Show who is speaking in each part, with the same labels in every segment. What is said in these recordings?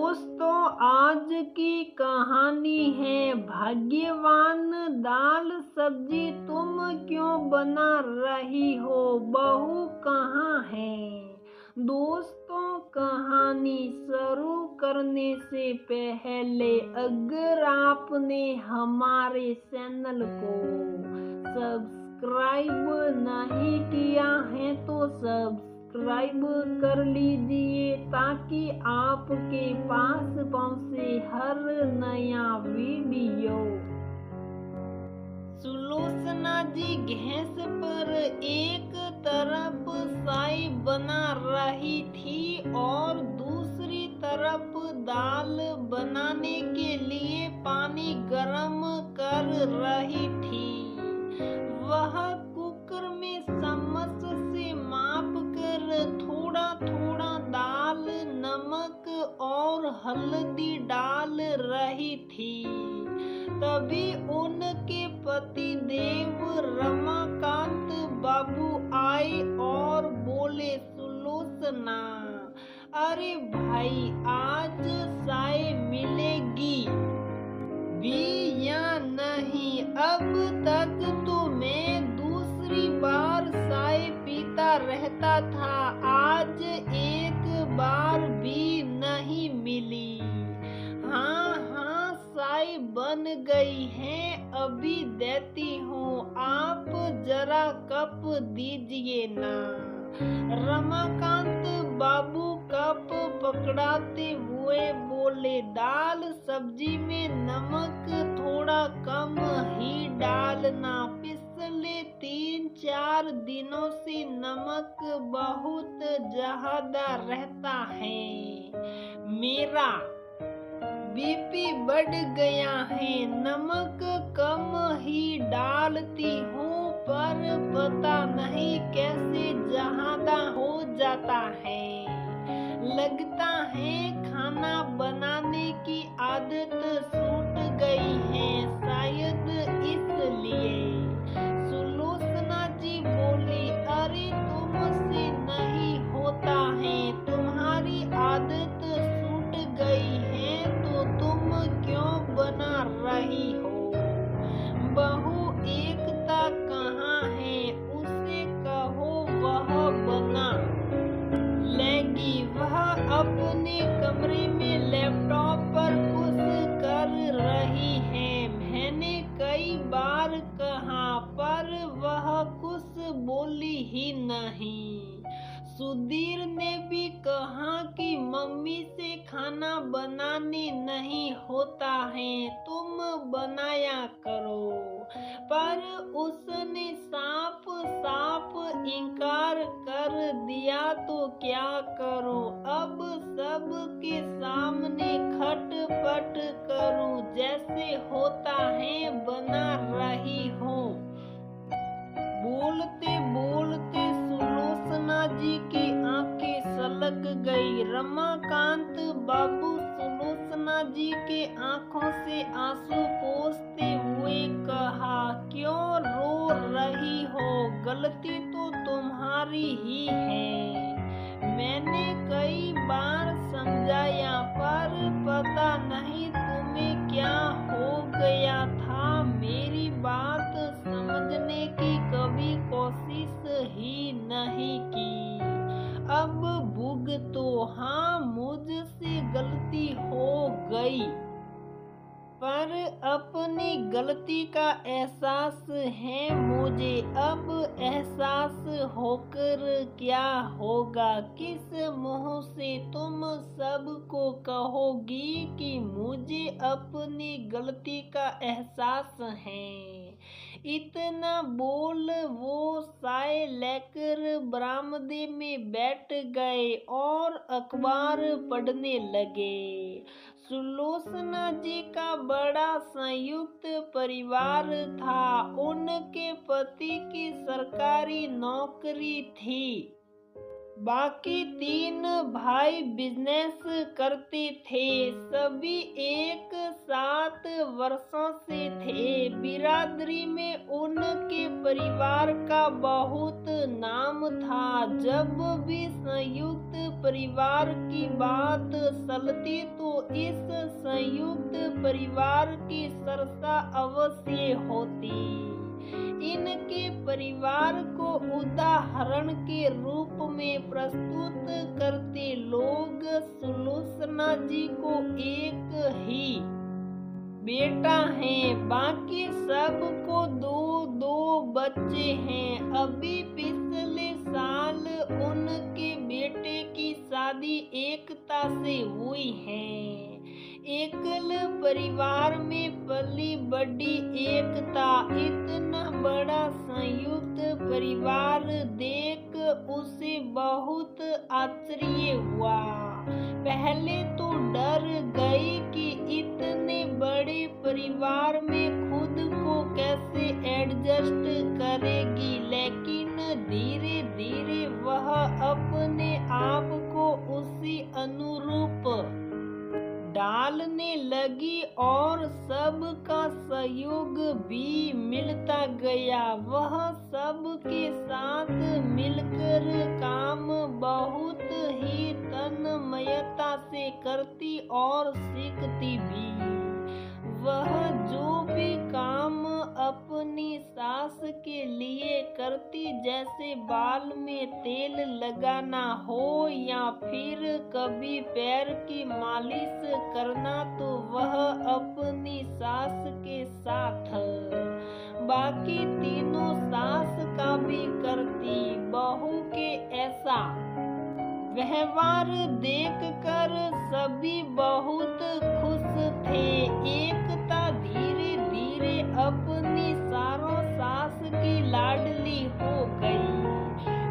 Speaker 1: दोस्तों, आज की कहानी है भाग्यवान। दाल सब्जी तुम क्यों बना रही हो, बहू कहाँ है। दोस्तों, कहानी शुरू करने से पहले अगर आपने हमारे चैनल को सब्सक्राइब नहीं किया है तो सब्सक्राइब कर लीजिए ताकि आपके पास पहुंचे हर नया वीडियो। सुलोचना जी गैस पर एक तरफ चाय बना रही थी और दूसरी तरफ दाल बनाने के लिए पानी गर्म कर रही थी। वह कुकर में चम्मच से माप कर थोड़ा थोड़ा दाल, नमक और हल्दी डाल रही थी। तभी उनके पति देव रमाकांत बाबू आए और बोले, सुलोचना, अरे भाई, आज चाय मिलेगी भी या नहीं। अब तक तो मैं दूसरी बार चाय पीता रहता था, आज एक बार भी नहीं मिली। हाँ, चाय बन गई है, अभी देती हूँ, आप जरा कप दीजिए ना। रमाकांत बाबू कप पकड़ाते हुए बोले, दाल सब्जी में नमक थोड़ा कम ही डालना, पिछले 3-4 दिनों से नमक बहुत ज्यादा रहता है, मेरा बीपी बढ़ गया है, नमक कम ही डालती हूँ पर पता नहीं कैसे ज्यादा हो जाता है। लगता है खाना बनाने की आदत छूट गई है, शायद इसलिए। सुलोचना जी बोली, अरे तुमसे नहीं होता है, तुम्हारी आदत छूट गई है तो तुम क्यों बना रही हो। बहू एकता कहाँ है, उसे कहो वह बना लेगी। वह अपने कमरे में लैपटॉप पर कुछ कर रही है। मैंने कई बार कहा पर वह कुछ बोली ही नहीं। सुधीर ने भी कहा कि मम्मी से खाना बनाने नहीं होता है, तुम बनाया करो, पर उसने साफ साफ इनकार कर दिया तो क्या करूं। अब सबके सामने खटपट करूं, जैसे होता है बना रही हूँ। बोलते बोलते सुलोचना जी की आंखें सलग गई। रमाकांत बाबू सुलोचना जी के आंखों से आंसू पोंछते हुए कहा, क्यों रो रही हो, गलती तो तुम्हारी ही है। मैंने कई बार समझाया पर पता नहीं तुम्हें क्या हो गया था, मेरी बात समझने की कभी कोशिश ही नहीं की। अब भुगतो, हाँ मुझसे गलती हो गई, पर अपनी गलती का एहसास है मुझे। अब एहसास होकर क्या होगा, किस मुंह से तुम सबको कहोगी कि मुझे अपनी गलती का एहसास है। इतना बोल वो चाय लेकर बरामदे में बैठ गए और अखबार पढ़ने लगे। सुलोचना जी का बड़ा संयुक्त परिवार था। उनके पति की सरकारी नौकरी थी। बाकी 3 भाई बिजनेस करते थे। सभी एक साथ वर्षों से थे। बिरादरी में उनके परिवार का बहुत नाम था। जब भी संयुक्त परिवार की बात चलती तो इस संयुक्त परिवार की चर्चा अवश्य होती। इनके परिवार को उदाहरण के रूप में प्रस्तुत करते लोग सुलोचना जी को एक ही बेटा है। बाकी सबको 2-2 बच्चे हैं। अभी पिछले साल उनके बेटे की शादी एकता से हुई है। एकल परिवार में पली बड़ी एकता। इतना बड़ा संयुक्त परिवार देख उसे बहुत आश्चर्य हुआ। पहले तो डर गई कि इतने बड़े परिवार में खुद को कैसे एडजस्ट करेगी, लेकिन धीरे धीरे वह अपने आप को उसी अनुरूप डालने लगी और सबका सहयोग भी मिलता गया। वह सबके साथ मिलकर काम बहुत ही तन्मयता से करती और सीखती भी। वह जो भी काम अपनी सास के लिए करती, जैसे बाल में तेल लगाना हो या फिर कभी पैर की मालिश करना, तो वह अपनी सास के साथ बाकी तीनों सास का भी करती। बहू के ऐसा व्यवहार देखकर सभी बहुत खुश थे। एकता धीरे धीरे अपनी सारों सास की लाडली हो गई।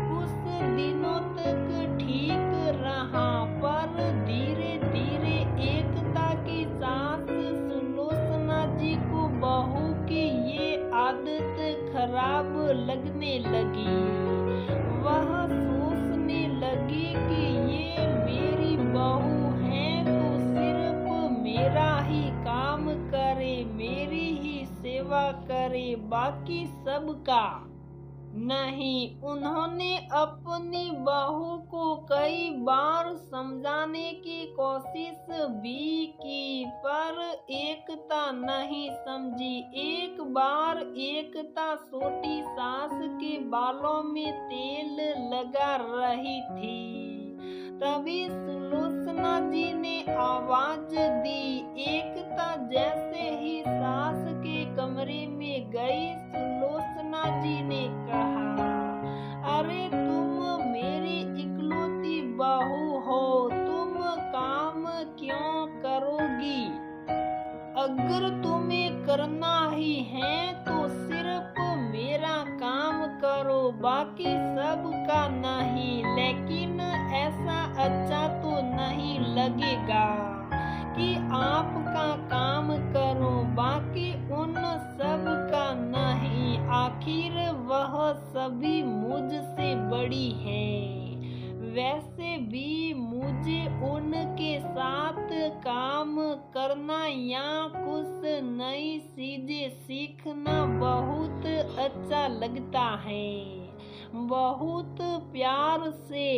Speaker 1: कुछ दिनों तक ठीक रहा, पर धीरे धीरे एकता की सास सुलोचना जी को बहू की ये आदत खराब लगने लगी। वह सोचने लगी कि ये मेरी बहू है तो सिर्फ मेरा ही काम करे, मेरी ही सेवा करे, बाकी सबका नहीं। उन्होंने अपनी बहू को कई बार समझाने की कोशिश भी की, पर एकता नहीं समझी। एक बार एकता छोटी सास के बालों में तेल लगा रही थी। तभी सुलोचना जी ने आवाज दी। एकता जैसे ही सास के कमरे में गई, सुलोचना जी ने कहा, अरे तुम मेरी इकलौती बहू हो, तुम काम क्यों करोगी? अगर तुम्हें करना ही है तो सिर्फ मेरा काम करो, बाकी सब का नहीं। लेकिन ऐसा अच्छा तो नहीं लगेगा कि आपका काम करो, बाकी उन सब का नहीं। आखिर वह सभी मुझसे बड़ी है। वैसे भी मुझे उनके साथ काम करना या कुछ नई चीजें सीखना बहुत अच्छा लगता है। बहुत प्यार से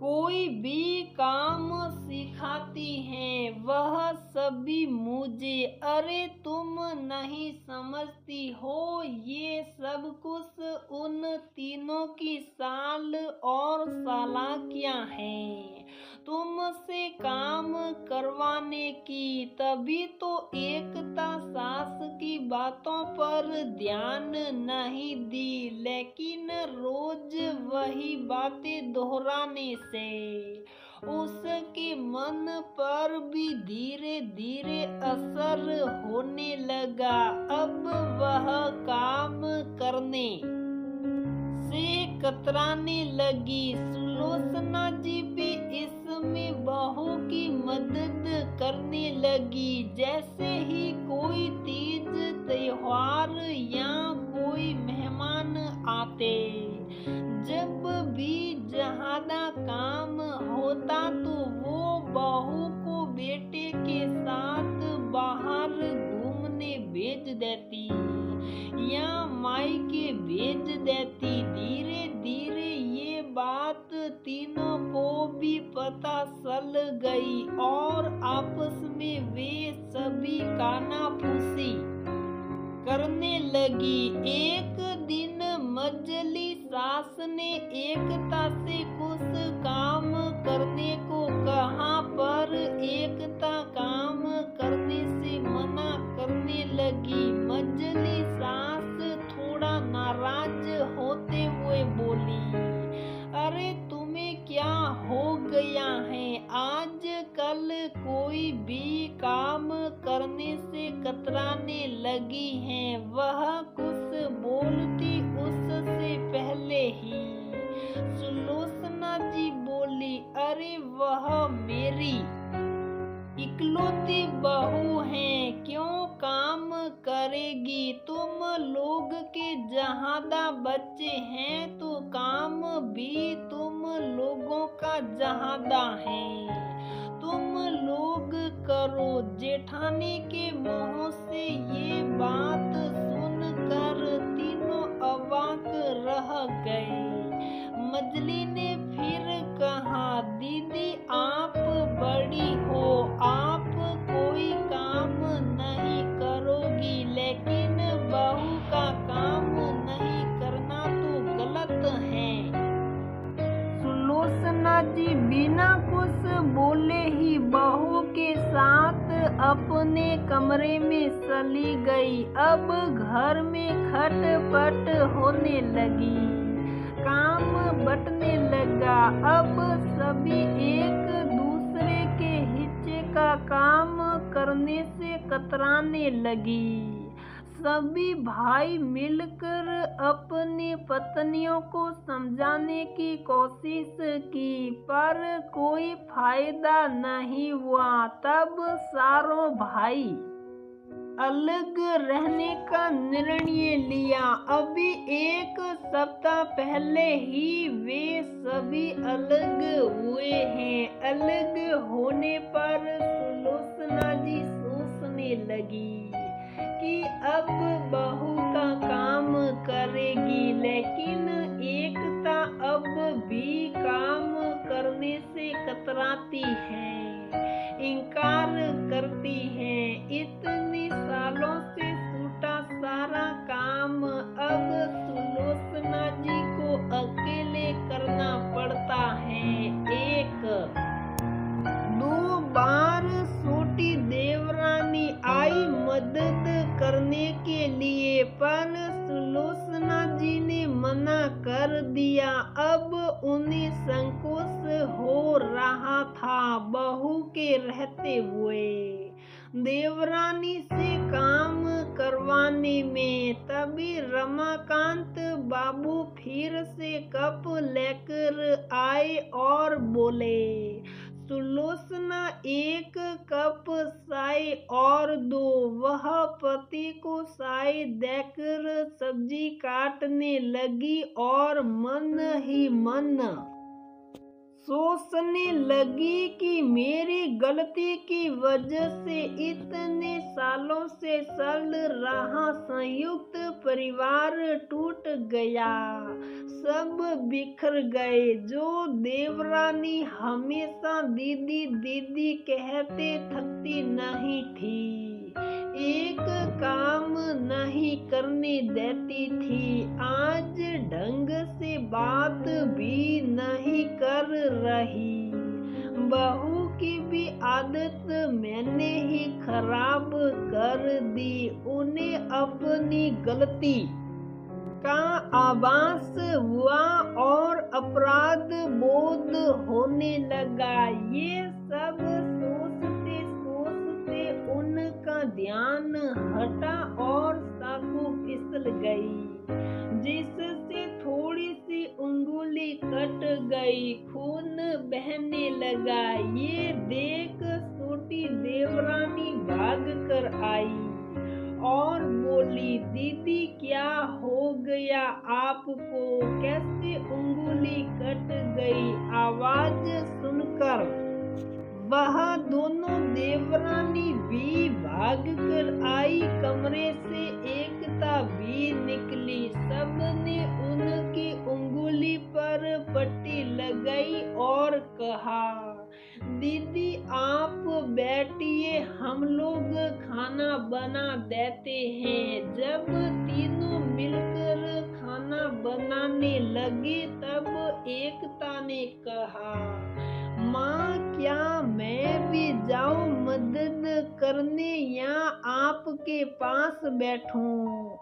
Speaker 1: कोई भी काम सिखाती है वह सभी मुझे। अरे तुम नहीं समझती हो, ये सब कुछ उन तीनों की चाल और चालाकियां हैं तुमसे काम करवाने की। तभी तो एकता सास की बातों पर ध्यान नहीं दी, लेकिन रोज वही बातें दोहराने से उसके मन पर भी धीरे धीरे असर होने लगा। अब वह काम करने से कतराने लगी। सुलोचना जी भी इसमें बहू की मदद करने लगी। जैसे ही कोई तीज त्योहार या कोई मेहमान आते, जब भी चल गई और आपस में वे सभी कानाफूसी करने लगी। एक दिन मजली सास ने एकता से कुछ काम करने को कहा, पर एकता काम करने से मना करने लगी। मजली सास थोड़ा नाराज होते हुए बोली, अरे तुम्हें क्या हो गया है? आज कल कोई भी काम करने से कतराने लगी है। वह कुछ बोलती उससे पहले ही सुलोचना जी बोली, अरे वह मेरी इकलौती बहू है, क्यों काम करेगी? तुम लोग के जहादा बच्चे हैं तो काम भी तुम लोगों का जहादा है, तुम लोग करो। जेठानी के मुंह से ये बात सुनकर तीनों अवाक रह गए। मजली ने फिर कहा, दीदी आप बड़ी हो, आप कोई काम नहीं करोगी, लेकिन बहू का काम नहीं करना तो गलत है। सुलोचना जी बिना कुछ बोले ही बहू के साथ अपने कमरे में चली गई। अब घर में खटपट होने लगी, काम बंटने लगा। अब सभी एक दूसरे के हिस्से का काम करने से कतराने लगी। सभी भाई मिलकर अपनी पत्नियों को समझाने की कोशिश की, पर कोई फायदा नहीं हुआ। तब सारों भाई अलग रहने का निर्णय लिया। अभी एक सप्ताह पहले ही वे सभी अलग हुए हैं। अलग होने पर सुलोचना जी सोचने लगी कि अब बहू का काम करेगी, लेकिन एकता अब भी काम करने से कतराती है, इनकार करती है। इतने सालों से छूटा सारा काम अब सुलोचना जी को अकेले करना पड़ता है। एक दो बार छोटी देवरानी आई मदद करने के लिए, पर सुलोचना जी ने मना कर दिया। अब उन्हें संकोच हो रहा था बहू के रहते हुए देवरानी से काम करवाने में। तभी रमाकांत बाबू फिर से कप लेकर आए और बोले, सुलोचना एक कप चाय और दो। वह पति को चाय देकर सब्जी काटने लगी और मन ही मन सोचने लगी कि मेरी गलती की वजह से इतने सालों से चल रहा संयुक्त परिवार टूट गया, सब बिखर गए। जो देवरानी हमेशा दीदी दीदी कहते थकती नहीं थी, एक काम नहीं करने देती थी, आज ढंग से बात भी नहीं कर रही। बहू की भी आदत मैंने ही खराब कर दी। उन्हें अपनी गलती का आभास हुआ और अपराध बोध होने लगा। ये सब सोचते सोचते उनका ध्यान हटा और चाकू फिसल गई, जिससे थोड़ी सी उंगली कट गई, खून बहने लगा। ये देख छोटी देवरानी भाग कर आई और बोली, दीदी क्या हो गया आपको? कैसे उंगली कट गई? आवाज सुनकर वह दोनों देवरानी भी भाग कर आई। कमरे से एकता भी निकली। सबने उनकी उंगली पर पट्टी लगाई और कहा, दीदी बैठिए हम लोग खाना बना देते हैं। जब तीनों मिलकर खाना बनाने लगे तब एकता ने कहा, माँ क्या मैं भी जाऊं मदद करने या आपके पास बैठूं?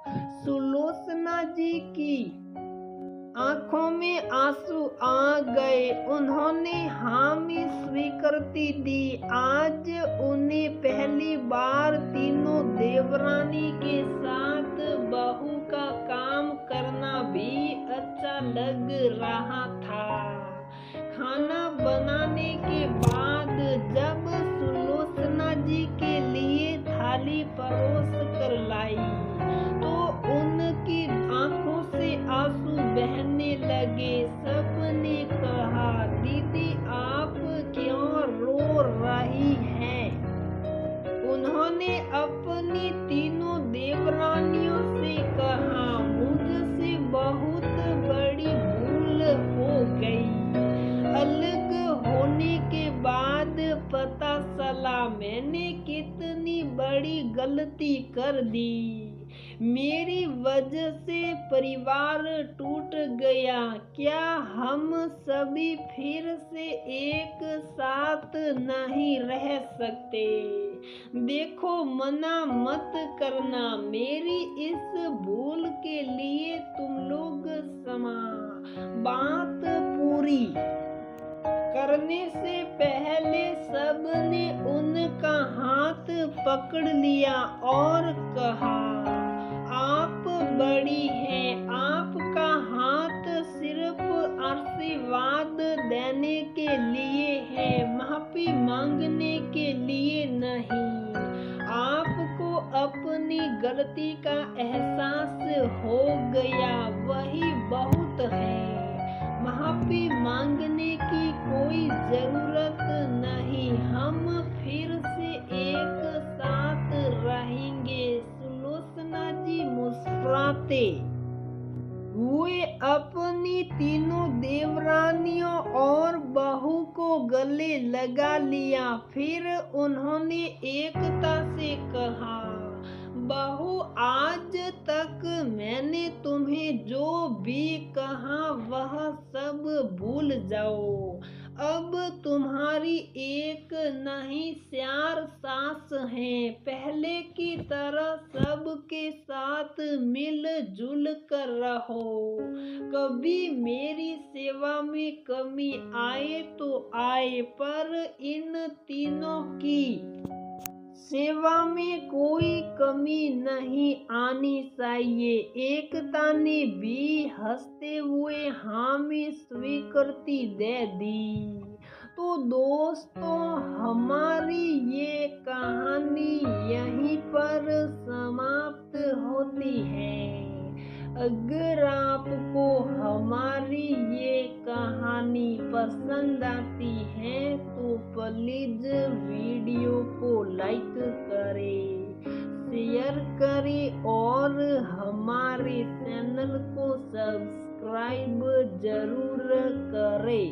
Speaker 1: सुलोचना जी की आंखों में आंसू आ गए। उन्होंने हामी स्वीकृति दी। आज उन्हें पहली बार तीनों देवरानी के साथ बहू का काम करना भी अच्छा लग रहा था। खाना बनाने के बाद जब सुलोचना जी के लिए थाली परोस कर लाई तो उनकी आंखों से आंसू बहने लगे। सबने कहा, दीदी आप क्यों रो रही हैं? उन्होंने अपनी तीनों देवरानियों से कहा, मुझसे बहुत बड़ी भूल हो गई। अलग होने के बाद पता चला मैंने कितनी बड़ी गलती कर दी। मेरी वजह से परिवार टूट गया। क्या हम सभी फिर से एक साथ नहीं रह सकते? देखो मना मत करना, मेरी इस भूल के लिए तुम लोग क्षमा। बात पूरी करने से पहले सबने उनका हाथ पकड़ लिया और कहा, आप बड़ी हैं, आपका हाथ सिर्फ आशीर्वाद देने के लिए है, माफी मांगने के लिए नहीं। आपको अपनी गलती का एहसास हो गया, वही बहुत है। माफी मांगने की कोई जरूरत नहीं, हम फिर से एक साथ रहेंगे। सुलोचना जी मुस्कुराते हुए अपनी तीनों देवरानियों और बहू को गले लगा लिया। फिर उन्होंने एकता से कहा, बहू आज तक मैंने तुम्हें जो भी कहा वह सब भूल जाओ। अब तुम्हारी एक नहीं 4 सास हैं। पहले की तरह सबके साथ मिलजुल कर रहो। कभी मेरी सेवा में कमी आए तो आए, पर इन तीनों की सेवा में कोई कमी नहीं आनी चाहिए। एकता ने भी हंसते हुए हामी स्वीकृति दे दी। तो दोस्तों हमारी ये कहानी यहीं पर समाप्त होती है। अगर आपको हमारी ये कहानी पसंद आती है तो प्लीज वीडियो को लाइक करें, शेयर करें और हमारे चैनल को सब्सक्राइब जरूर करें।